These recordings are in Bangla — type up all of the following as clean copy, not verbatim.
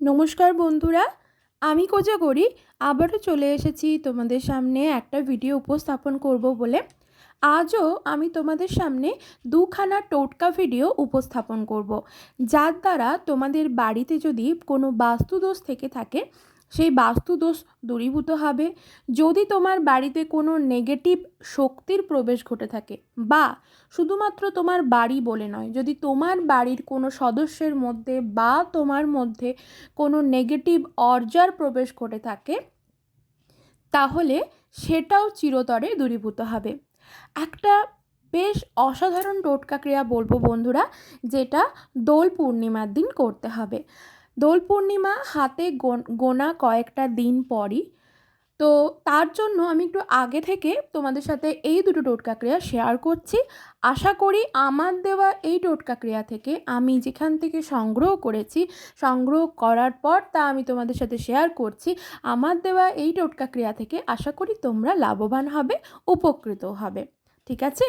নমস্কার বন্ধুরা, আমি কোজাগরি আবারও চলে এসেছি তোমাদের সামনে একটা ভিডিও উপস্থাপন করব বলে। আজও আমি তোমাদের সামনে দুখানা টোটকা ভিডিও উপস্থাপন করব, যার দ্বারা তোমাদের বাড়িতে যদি কোনো বাস্তুদোষ থেকে থাকে সেই বাস্তুদোষ দূরীভূত হবে। যদি তোমার বাড়িতে কোনো নেগেটিভ শক্তির প্রবেশ ঘটে থাকে, বা শুধুমাত্র তোমার বাড়ি বলে নয়, যদি তোমার বাড়ির কোনো সদস্যের মধ্যে বা তোমার মধ্যে কোনো নেগেটিভ অর্জার প্রবেশ ঘটে থাকে, তাহলে সেটাও চিরতরে দূরীভূত হবে। একটা বেশ অসাধারণ টোটকা ক্রিয়া বলবো বন্ধুরা, যেটা দোল পূর্ণিমার দিন করতে হবে। দোল পূর্ণিমা হাতে গোনা কয়েকটা দিন পরই, তো তার জন্য আমি একটু আগে থেকে তোমাদের সাথে এই দুটো টোটকা ক্রিয়া শেয়ার করছি। আশা করি আমার দেওয়া এই টোটকা ক্রিয়া থেকে আমি যেখান থেকে সংগ্রহ করেছি, সংগ্রহ করার পর তা আমি তোমাদের সাথে শেয়ার করছি, আমার দেওয়া এই টোটকা ক্রিয়া থেকে আশা করি তোমরা লাভবান হবে, উপকৃত হবে। ঠিক আছে?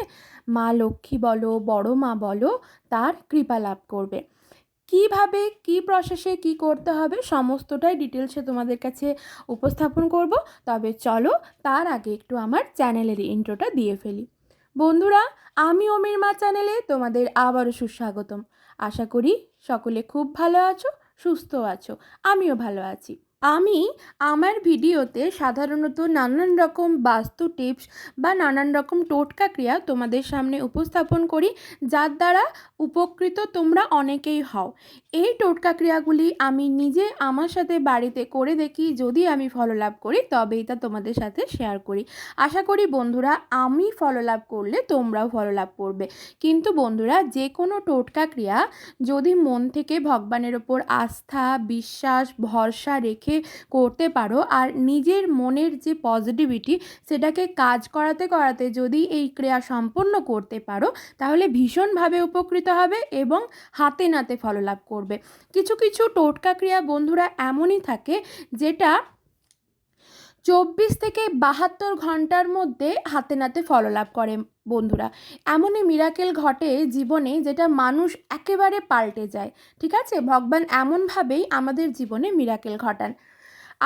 মা লক্ষ্মী বলো, বড় মা বলো, তার কৃপা লাভ করবে। কিভাবে, কি প্রসেসে কি করতে হবে সমস্তটাই ডিটেলসে তোমাদের কাছে উপস্থাপন করব। তবে চলো তার আগে একটু আমার চ্যানেলের ইন্ট্রোটা দিয়ে ফেলি। বন্ধুরা, আমি অমির মা চ্যানেলে তোমাদের আবারও সুস্বাগতম। আশা করি সকলে খুব ভালো আছো, সুস্থ আছো, আমিও ভালো আছি। আমি আমার ভিডিওতে সাধারণত নানান রকম বাস্তু টিপস বা নানান রকম টোটকা ক্রিয়া তোমাদের সামনে উপস্থাপন করি, যার দ্বারা উপকৃত তোমরা অনেকেই হও। এই টোটকা ক্রিয়াগুলি আমি নিজে আমার সাথে বাড়িতে করে দেখি, যদি আমি ফললাভ করি তবেই তা তোমাদের সাথে শেয়ার করি। আশা করি বন্ধুরা, আমি ফললাভ করলে তোমরাও ফললাভ করবে। কিন্তু বন্ধুরা, যে কোনো টোটকা ক্রিয়া যদি মন থেকে ভগবানের ওপর আস্থা, বিশ্বাস, ভরসা রেখে করতে পারো, আর নিজের মনের যে পজিটিভিটি সেটাকে কাজ করাতে করাতে যদি এই ক্রিয়া সম্পন্ন করতে পারো, তাহলে ভীষণভাবে উপকৃত হবে এবং হাতে নাতে ফললাভ করবে। কিছু কিছু টোটকা ক্রিয়া বন্ধুরা এমনই থাকে, যেটা 24 থেকে 72 ঘন্টার মধ্যে হাতে নাতে ফললাভ করে। বন্ধুরা, এমনই মিরাকেল ঘটে জীবনে, যেটা মানুষ একেবারে পাল্টে যায়। ঠিক আছে? ভগবান এমনভাবেই আমাদের জীবনে মিরাকেল ঘটান।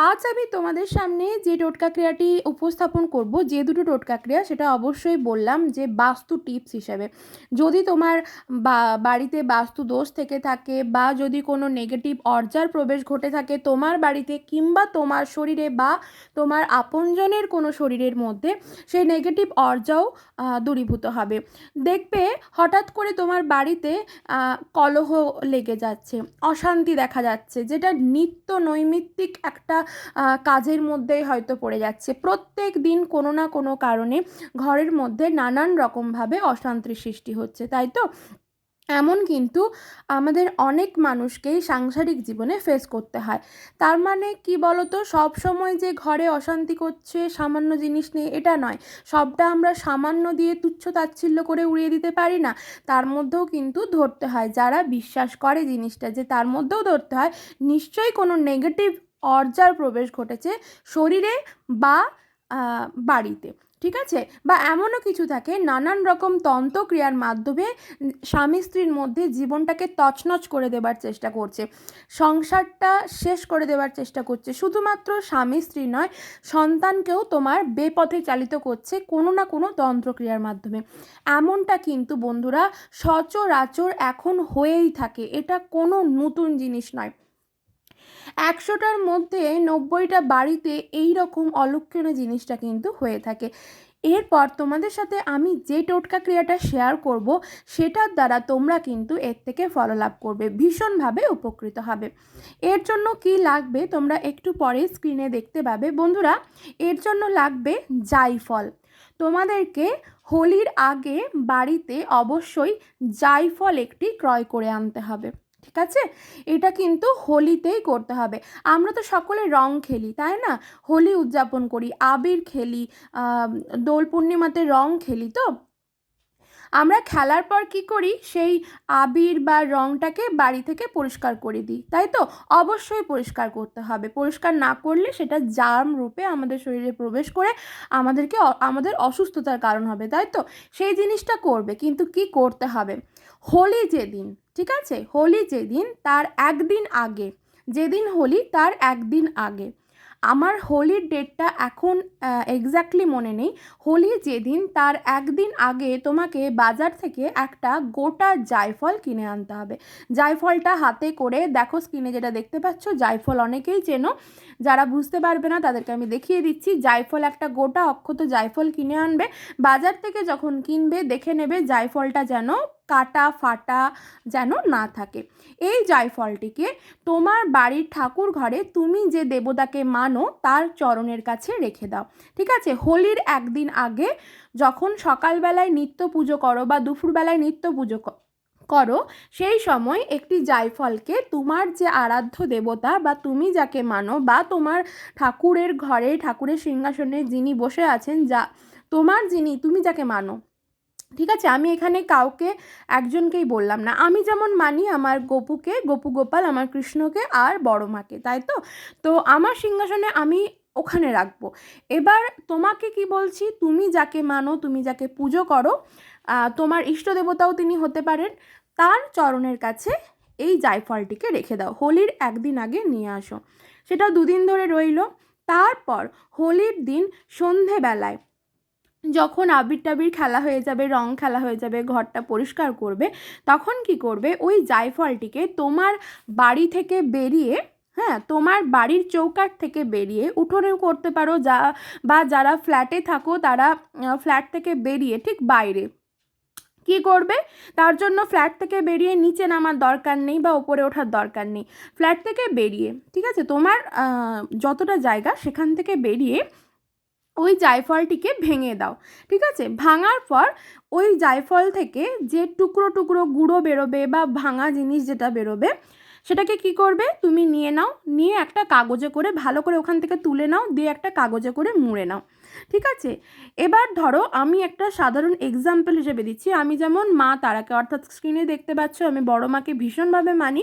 আজ আমি তোমাদের সামনে যে টোটকা ক্রিয়াটি উপস্থাপন করব, যে দুটো টোটকা ক্রিয়া, সেটা অবশ্যই বললাম যে বাস্তু টিপস হিসেবে। যদি তোমার বাড়িতে বাস্তু দোষ থেকে থাকে, বা যদি কোনো নেগেটিভ অর্জার প্রবেশ ঘটে থাকে তোমার বাড়িতে, কিংবা তোমার শরীরে বা তোমার আপনজনের কোনো শরীরের মধ্যে, সেই নেগেটিভ অর্জাও দূরীভূত হবে। দেখবে হঠাৎ করে তোমার বাড়িতে কলহ লেগে যাচ্ছে, অশান্তি দেখা যাচ্ছে, যেটা নিত্য নৈমিত্তিক একটা কাজের মধ্যেই হয়তো পড়ে যাচ্ছে। প্রত্যেক দিন কোনো না কোনো কারণে ঘরের মধ্যে নানান রকমভাবে অশান্তির সৃষ্টি হচ্ছে, তাই তো? এমন কিন্তু আমাদের অনেক মানুষকেই সাংসারিক জীবনে ফেস করতে হয়। তার মানে কি বলতো, সব সময় যে ঘরে অশান্তি করছে সামান্য জিনিস নিয়ে, এটা নয়। সবটা আমরা সামান্য দিয়ে তুচ্ছ তাচ্ছিল্য করে উড়িয়ে দিতে পারি না। তার মধ্যেও কিন্তু ধরতে হয়, যারা বিশ্বাস করে জিনিসটা, যে তার মধ্যেও ধরতে হয় নিশ্চয়ই কোনো নেগেটিভ অর্জার প্রবেশ ঘটেছে শরীরে বা বাড়িতে। ঠিক আছে? বা এমনও কিছু থাকে, নানান রকম তন্ত্রক্রিয়ার মাধ্যমে স্বামী স্ত্রীর মধ্যে জীবনটাকে তছনছ করে দেবার চেষ্টা করছে, সংসারটা শেষ করে দেবার চেষ্টা করছে। শুধুমাত্র স্বামী স্ত্রী নয়, সন্তানকেও তোমার বেপথে চালিত করছে কোনো না কোনো তন্ত্রক্রিয়ার মাধ্যমে। এমনটা কিন্তু বন্ধুরা সচরাচর এখন হয়েই থাকে, এটা কোনো নতুন জিনিস নয়। 100টার মধ্যে 90টা বাড়িতে এই রকম অলক্ষণীয় জিনিসটা কিন্তু হয়ে থাকে। এরপর তোমাদের সাথে আমি যে টোটকা ক্রিয়াটা শেয়ার করব, সেটার দ্বারা তোমরা কিন্তু এর থেকে ফললাভ করবে, ভীষণভাবে উপকৃত হবে। এর জন্য কি লাগবে তোমরা একটু পরে স্ক্রিনে দেখতে পাবে। বন্ধুরা, এর জন্য লাগবে জাইফল। তোমাদেরকে হোলির আগে বাড়িতে অবশ্যই জাইফল একটি ক্রয় করে আনতে হবে। ঠিক আছে? এটা কিন্তু হোলিতেই করতে হবে। আমরা তো সকলে রং খেলি, তাই না? হোলি উদযাপন করি, আবির খেলি, দোল পূর্ণিমাতে রং খেলি। তো আমরা খেলার পর কি করি, সেই আবির বা রংটাকে বাড়ি থেকে পরিষ্কার করে দিই, তাই তো? অবশ্যই পরিষ্কার করতে হবে। পরিষ্কার না করলে সেটা জার্ম রূপে আমাদের শরীরে প্রবেশ করে আমাদের অসুস্থতার কারণ হবে, তাই তো? সেই জিনিসটা করবে, কিন্তু কি করতে হবে, হোলি যেদিন, ঠিক আছে, হোলি যেদিন তার একদিন আগে যেদিন হোলি তার একদিন আগে। আমার হোলির ডেটটা এখন এক্স্যাক্টলি মনে নেই। হোলি যেদিন তার একদিন আগে তোমাকে বাজার থেকে একটা গোটা জায়ফল কিনে আনতে হবে। জায়ফলটা হাতে করে দেখো, স্ক্রিনে যেটা দেখতে পাচ্ছ, জায়ফল অনেকেই চেনো, যারা বুঝতে পারবে না তাদেরকে আমি দেখিয়ে দিচ্ছি। জায়ফল, একটা গোটা অক্ষত জায়ফল কিনে আনবে। বাজার থেকে যখন কিনবে দেখে নেবে জায়ফলটা যেন কাটা ফাটা যেন না থাকে। এই জায়ফলটিকে তোমার বাড়ির ঠাকুর ঘরে তুমি যে দেবতাকে মানো তার চরণের কাছে রেখে দাও। ঠিক আছে? হোলির একদিন আগে যখন সকালবেলায় নিত্য পুজো করো বা দুপুরবেলায় নিত্য পুজো করো, সেই সময় একটি জায়ফলকে তোমার যে আরাধ্য দেবতা বা তুমি যাকে মানো বা তোমার ঠাকুরের ঘরে ঠাকুরের সিংহাসনে যিনি বসে আছেন, যা তোমার যিনি তুমি যাকে মানো, ঠিক আছে, আমি এখানে কাউকে একজনকেই বললাম না, আমি যেমন মানি আমার গোপুকে, গোপু গোপাল, আমার কৃষ্ণকে আর বড় মাকে, তাই তো? তো আমার সিংহাসনে আমি ওখানে রাখবো। এবার তোমাকে কি বলছি, তুমি যাকে মানো, তুমি যাকে পুজো করো, তোমার ইষ্ট দেবতাও তিনি হতে পারেন, তার চরণের কাছে এই জায়ফলটিকে রেখে দাও। হোলির একদিন আগে নিয়ে আসো, সেটা 2 দিন ধরে রইল। তারপর হোলির দিন সন্ধেবেলায় যখন আবির টাবির খেলা হয়ে যাবে, রং খেলা হয়ে যাবে, ঘরটা পরিষ্কার করবে, তখন কি করবে, ওই জায়ফলটিকে তোমার বাড়ি থেকে বেরিয়ে, হ্যাঁ, তোমার বাড়ির চৌকাঠ থেকে বেরিয়ে, উঠোনেও করতে পারো, বা যারা ফ্ল্যাটে থাকো তারা ফ্ল্যাট থেকে বেরিয়ে ঠিক বাইরে কি করবে, তার জন্য ফ্ল্যাট থেকে বেরিয়ে নিচে নামার দরকার নেই বা ওপরে ওঠার দরকার নেই। ফ্ল্যাট থেকে বেরিয়ে, ঠিক আছে, তোমার যতটা জায়গা সেখান থেকে বেরিয়ে ওই জায়ফলটিকে ভেঙে দাও। ঠিক আছে? ভাঙার পর ওই জায়ফল থেকে যে টুকরো টুকরো গুঁড়ো বেরোবে বা ভাঙা জিনিস যেটা বেরোবে, সেটাকে কি করবে, তুমি নিয়ে নাও, নিয়ে একটা কাগজে করে ভালো করে ওখান থেকে তুলে নাও, দিয়ে একটা কাগজে করে মুড়ে নাও। ঠিক আছে? এবার ধরো আমি একটা সাধারণ এক্সাম্পল হিসেবে দিচ্ছি। আমি যেমন মা তারাকে, অর্থাৎ স্ক্রিনে দেখতে পাচ্ছ আমি বড় মাকে ভীষণভাবে মানি।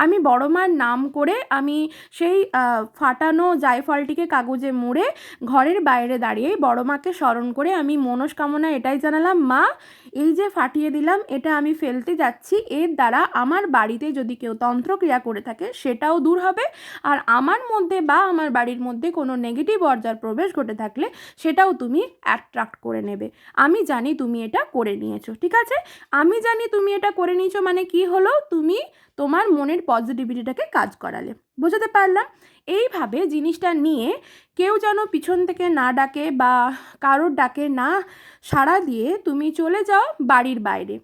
আমি বড় মার নাম করে আমি সেই ফাটানো জায়ফলটিকে কাগজে মুড়ে ঘরের বাইরে দাঁড়িয়ে বড় মাকে স্মরণ করে আমি মনস্কামনা এটাই জানালাম, মা এই যে ফাটিয়ে দিলাম এটা আমি ফেলতে যাচ্ছি, এর দ্বারা আমার বাড়িতে যদি কেউ তন্ত্রক্রিয়া করে থাকে সেটাও দূর হবে, আর আমার মধ্যে বা আমার বাড়ির মধ্যে কোনো নেগেটিভ অর্জার প্রবেশ ঘটে থাকলে সেটাও তুমি অ্যাট্রাক্ট করে নেবে। আমি জানি তুমি এটা করে নিয়েছো। ঠিক আছে? আমি জানি তুমি এটা করে নিয়েছো মানে কি হলো, তুমি তোমার মনের পজিটিভিটিটাকে কাজ করালে। বোঝাতে পারলাম? এইভাবে জিনিসটা নিয়ে কেউ যেন পিছন থেকে না ডাকে বা কারোর ডাকে না সাড়া দিয়ে তুমি চলে যাও বাড়ির বাইরে।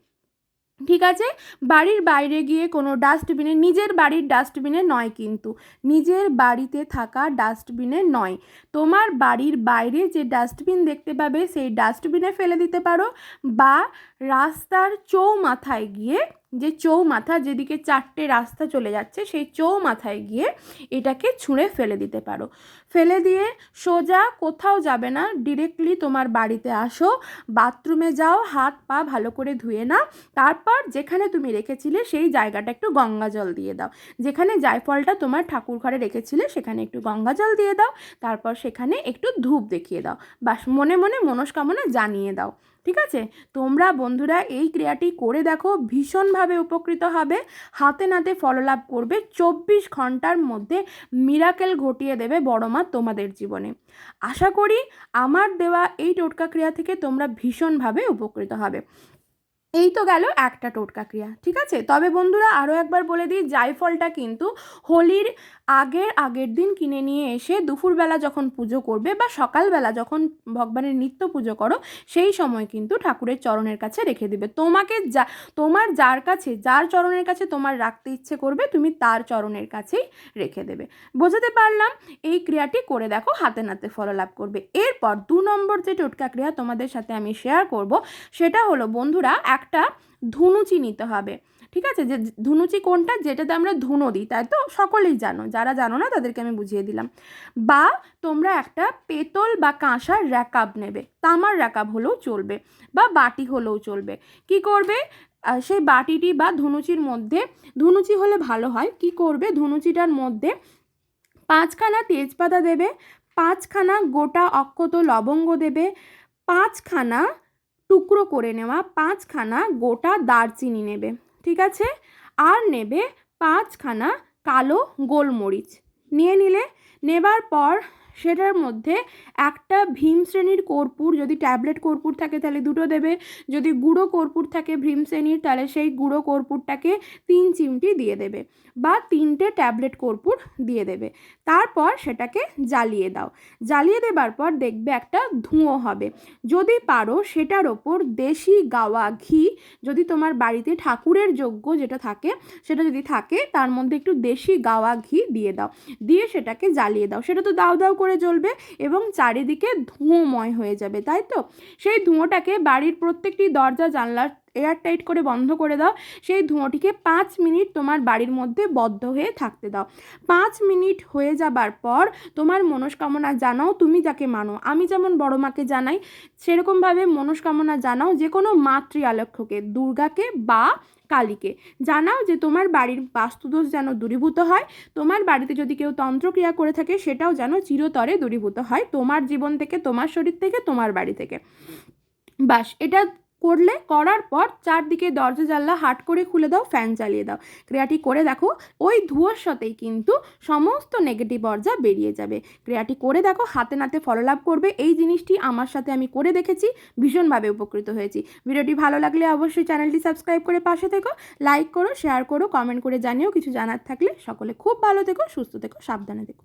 ঠিক আছে? বাড়ির বাইরে গিয়ে কোনো ডাস্টবিনে, নিজের বাড়ির ডাস্টবিনে নয় কিন্তু, নিজের বাড়িতে থাকা ডাস্টবিনে নয়, তোমার বাড়ির বাইরে যে ডাস্টবিন দেখতে পাবে সেই ডাস্টবিনে ফেলে দিতে পারো, বা রাস্তার চৌমাথায় গিয়ে, যে চৌমাথা যেদিকে 4টে রাস্তা চলে যাচ্ছে সেই চৌমাথায় গিয়ে এটাকে ছুঁড়ে ফেলে দিতে পারো। ফেলে দিয়ে সোজা কোথাও যাবে না, ডিরেক্টলি তোমার বাড়িতে আসো, বাথরুমে যাও, হাত পা ভালো করে ধুয়ে নাও, তারপর যেখানে তুমি রেখেছিলে সেই জায়গাটা একটু গঙ্গা জল দিয়ে দাও, যেখানে জায়ফলটা তোমার ঠাকুর ঘরে রেখেছিলে সেখানে একটু গঙ্গা জল দিয়ে দাও, তারপর সেখানে একটু ধূপ দেখিয়ে দাও, বাস মনে মনে মনস্কামনা জানিয়ে দাও। ঠিক আছে? তোমরা বন্ধুরা এই ক্রিয়াটি করে দেখো, ভীষণভাবে উপকৃত হবে, হাতে নাতে ফললাভ করবে, 24 ঘন্টার মধ্যে মিরাকেল ঘটিয়ে দেবে বড় মা তোমাদের জীবনে। আশা করি আমার দেওয়া এই টোটকা ক্রিয়া থেকে তোমরা ভীষণভাবে উপকৃত হবে। এই তো গেল একটা টোটকা ক্রিয়া। ঠিক আছে? তবে বন্ধুরা আরও একবার বলে দিই, জায়ফলটা কিন্তু হোলির আগের দিন কিনে নিয়ে এসে দুপুরবেলা যখন পুজো করবে বা সকালবেলা যখন ভগবানের নিত্য পুজো করো সেই সময় কিন্তু ঠাকুরের চরণের কাছে রেখে দেবে। তোমার যার চরণের কাছে তোমার রাখতে ইচ্ছে করবে তুমি তার চরণের কাছেই রেখে দেবে। বোঝাতে পারলাম? এই ক্রিয়াটি করে দেখো, হাতে নাতে ফললাভ করবে। এরপর 2 নম্বর যে টোটকা ক্রিয়া তোমাদের সাথে আমি শেয়ার করব সেটা হলো বন্ধুরা, একটা ধুনুচি নিতে হবে। ঠিক আছে? যে ধুনুচি কোনটা, যেটাতে আমরা ধুনো দিই, তাই তো? সকলেই জানো, যারা জানো না তাদেরকে আমি বুঝিয়ে দিলাম। বা তোমরা একটা পেতল বা কাঁসার র্যাকাব নেবে, তামার র্যাকাব হলেও চলবে বা বাটি হলেও চলবে। কি করবে, সেই বাটিটি বা ধুনুচির মধ্যে, ধুনুচি হলে ভালো হয়, কি করবে, ধুনুচিটার মধ্যে 5খানা তেজপাতা দেবে, 5খানা গোটা অক্ষত লবঙ্গ দেবে, 5খানা টুকরো করে নেওয়া 5খানা গোটা দারচিনি নেবে। ঠিক আছে? আর নেবে 5খানা কালো গোলমরিচ নিয়ে নিলে। নেবার পর সেটার মধ্যে একটা ভীম শ্রেণীর কর্পূর, যদি ট্যাবলেট কর্পূর থাকে তাহলে 2টো দেবে, যদি গুঁড়ো কর্পূর থাকে ভীম শ্রেণীর তাহলে সেই গুঁড়ো কর্পূরটাকে 3 চিমটি দিয়ে দেবে বা 3টে ট্যাবলেট কর্পূর দিয়ে দেবে। তারপর সেটাকে জ্বালিয়ে দাও। জ্বালিয়ে দেবার পর দেখবে একটা ধুঁয়ো হবে। যদি পারো সেটার ওপর দেশি গাওয়া ঘি, যদি তোমার বাড়িতে ঠাকুরের যজ্ঞ যেটা থাকে সেটা যদি থাকে তার মধ্যে একটু দেশি গাওয়া ঘি দিয়ে দাও, দিয়ে সেটাকে জ্বালিয়ে দাও। সেটা তো দাউ দাউ করে জ্বলবে এবং চারিদিকে ধুঁয়োময় হয়ে যাবে, তাই তো? সেই ধুঁয়োটাকে বাড়ির প্রত্যেকটি দরজা জানলা এয়ারটাইট করে বন্ধ করে দাও। সেই ধুঁয়োটিকে 5 মিনিট তোমার বাড়ির মধ্যে বদ্ধ হয়ে থাকতে দাও। 5 মিনিট হয়ে যাবার পর তোমার মনস্কামনা জানাও, তুমি যাকে মানো। আমি যেমন বড় মাকে জানাই, সেরকমভাবে মনস্কামনা জানাও যে কোনো মাতৃ আলক্ষ্যকে, দুর্গাকে বা কালীকে জানাও যে তোমার বাড়ির বাস্তুদোষ যেন দূরীভূত হয়, তোমার বাড়িতে যদি কেউ তন্ত্রক্রিয়া করে থাকে সেটাও যেন চিরতরে দূরীভূত হয়, তোমার জীবন থেকে, তোমার শরীর থেকে, তোমার বাড়ি থেকে। বাস, এটা করার পর চারদিকে দরজা জানলা হাট করে খুলে দাও, ফ্যান চালিয়ে দাও। ক্রিয়াটি করে দেখো, ওই ধুয়োর সাথেই কিন্তু সমস্ত নেগেটিভ অর্জা বেরিয়ে যাবে। ক্রিয়াটি করে দেখো, হাতে নাতে ফললাভ করবে। এই জিনিসটি আমার সাথে আমি করে দেখেছি, ভীষণভাবে উপকৃত হয়েছি। ভিডিওটি ভালো লাগলে অবশ্যই চ্যানেলটি সাবস্ক্রাইব করে পাশে থেকো, লাইক করো, শেয়ার করো, কমেন্ট করে জানিও কিছু জানার থাকলে। সকলে খুব ভালো থেকো, সুস্থ থেকো, সাবধানে থেকো।